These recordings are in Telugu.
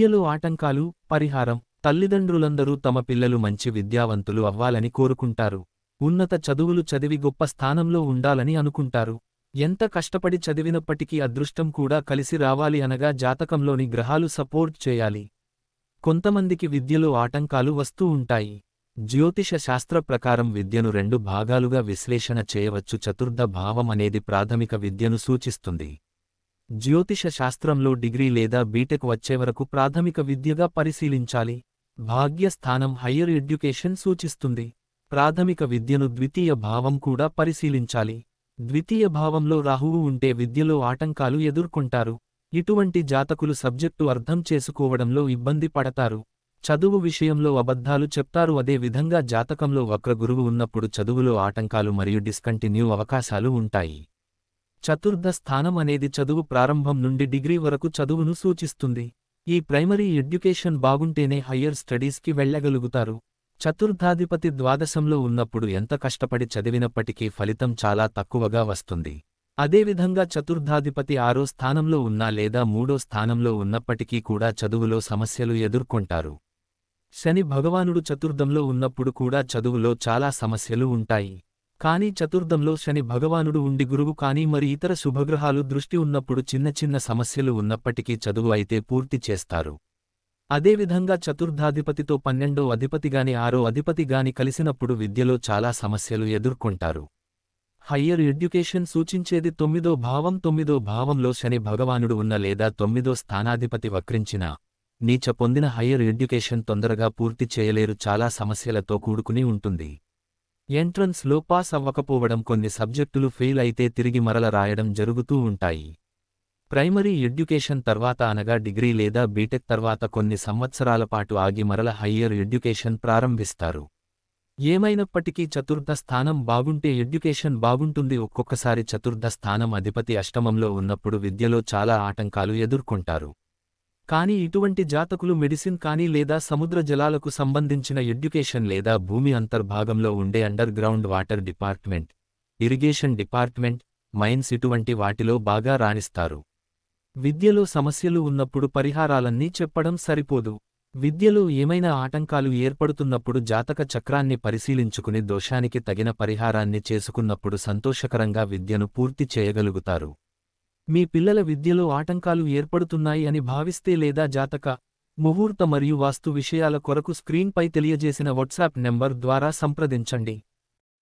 విద్యలో ఆటంకాలు, పరిహారం. తల్లిదండ్రులందరూ తమ పిల్లలు మంచి విద్యావంతులు అవ్వాలని కోరుకుంటారు. ఉన్నత చదువులు చదివి గొప్ప స్థానంలో ఉండాలని అనుకుంటారు. ఎంత కష్టపడి చదివినప్పటికీ అదృష్టం కూడా కలిసి రావాలి అనగా జాతకంలోని గ్రహాలు సపోర్ట్ చేయాలి. కొంతమందికి విద్యలో ఆటంకాలు వస్తూ ఉంటాయి. జ్యోతిష శాస్త్ర ప్రకారం విద్యను 2 భాగాలుగా విశ్లేషణ చేయవచ్చు. చతుర్థ భావం అనేది ప్రాథమిక విద్యను సూచిస్తుంది. జ్యోతిష శాస్త్రంలో డిగ్రీ లేదా బీటెక్ వచ్చేవరకు ప్రాథమిక విద్యగా పరిశీలించాలి. భాగ్యస్థానం హయ్యర్ ఎడ్యుకేషన్ సూచిస్తుంది. ప్రాథమిక విద్యను ద్వితీయ భావం కూడా పరిశీలించాలి. ద్వితీయ భావంలో రాహువు ఉంటే విద్యలో ఆటంకాలు ఎదుర్కొంటారు. ఇటువంటి జాతకులు సబ్జెక్టు అర్థం చేసుకోవడంలో ఇబ్బంది పడతారు. చదువు విషయంలో అబద్ధాలు చెప్తారు. అదే విధంగా జాతకంలో వక్ర గురువు ఉన్నప్పుడు చదువులో ఆటంకాలు మరియు డిస్కంటిన్యూ అవకాశాలు ఉంటాయి. చతుర్థ స్థానం అనేది చదువు ప్రారంభం నుండి డిగ్రీ వరకు చదువును సూచిస్తుంది. ఈ ప్రైమరీ ఎడ్యుకేషన్ బాగుంటేనే హయ్యర్ స్టడీస్కి వెళ్లగలుగుతారు. చతుర్థాధిపతి ద్వాదశంలో ఉన్నప్పుడు ఎంత కష్టపడి చదివినప్పటికీ ఫలితం చాలా తక్కువగా వస్తుంది. అదేవిధంగా చతుర్థాధిపతి 6వ స్థానంలో ఉన్నా లేదా 3వ స్థానంలో ఉన్నప్పటికీ కూడా చదువులో సమస్యలు ఎదుర్కొంటారు. శని భగవానుడు చతుర్థంలో ఉన్నప్పుడు కూడా చదువులో చాలా సమస్యలు ఉంటాయి. కానీ చతుర్థంలో శని భగవానుడు ఉండి గురువు కానీ మరి ఇతర శుభగ్రహాలు దృష్టి ఉన్నప్పుడు చిన్న చిన్న సమస్యలు ఉన్నప్పటికీ చదువు అయితే పూర్తి చేస్తారు. అదేవిధంగా చతుర్థాధిపతితో 12వ అధిపతిగాని 6వ అధిపతిగాని కలిసినప్పుడు విద్యలో చాలా సమస్యలు ఎదుర్కొంటారు. హయ్యర్ ఎడ్యుకేషన్ సూచించేది 9వ భావం. 9వ భావంలో శని భగవానుడు ఉన్న లేదా 9వ స్థానాధిపతి వక్రించిన నీచ పొందిన హయ్యర్ ఎడ్యుకేషన్ తొందరగా పూర్తి చేయలేరు. చాలా సమస్యలతో కూడుకుని ఉంటుంది. ఎంట్రన్స్లో పాస్ అవ్వకపోవడం, కొన్ని సబ్జెక్టులు ఫెయిల్ అయితే తిరిగి మరల రాయడం జరుగుతూ ఉంటాయి. ప్రైమరీ ఎడ్యుకేషన్ తర్వాత అనగా డిగ్రీ లేదా బీటెక్ తర్వాత కొన్ని సంవత్సరాల పాటు ఆగి మరల హయ్యర్ ఎడ్యుకేషన్ ప్రారంభిస్తారు. ఏమైనప్పటికీ చతుర్థ స్థానం బాగుంటే ఎడ్యుకేషన్ బాగుంటుంది. ఒక్కొక్కసారి చతుర్థ స్థానం అధిపతి అష్టమంలో ఉన్నప్పుడు విద్యలో చాలా ఆటంకాలు ఎదుర్కొంటారు. కానీ ఇటువంటి జాతకులు మెడిసిన్ కానీ లేదా సముద్ర జలాలకు సంబంధించిన ఎడ్యుకేషన్ లేదా భూమి అంతర్భాగంలో ఉండే underground water department, irrigation department, mines ఇటువంటి వాటిలో బాగా రాణిస్తారు. విద్యలో సమస్యలు ఉన్నప్పుడు పరిహారాలన్నీ చెప్పడం సరిపోదు. విద్యలో ఏమైనా ఆటంకాలు ఏర్పడుతున్నప్పుడు జాతక చక్రాన్ని పరిశీలించుకుని దోషానికి తగిన పరిహారాన్ని చేసుకున్నప్పుడు సంతోషకరంగా విద్యను పూర్తి చేయగలుగుతారు. మీ పిల్లల విద్యలో ఆటంకాలు ఏర్పడుతున్నాయి అని భావిస్తే లేదా జాతక, ముహూర్త మరియు వాస్తు విషయాల కొరకు స్క్రీన్పై తెలియజేసిన వాట్సాప్ నెంబర్ ద్వారా సంప్రదించండి.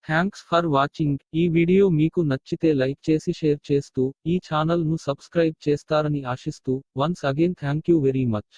Thanks for watching. ఈ వీడియో మీకు నచ్చితే లైక్ చేసి షేర్ చేస్తూ ఈ ఛానల్ను సబ్స్క్రైబ్ చేస్తారని ఆశిస్తూ once again thank you very much.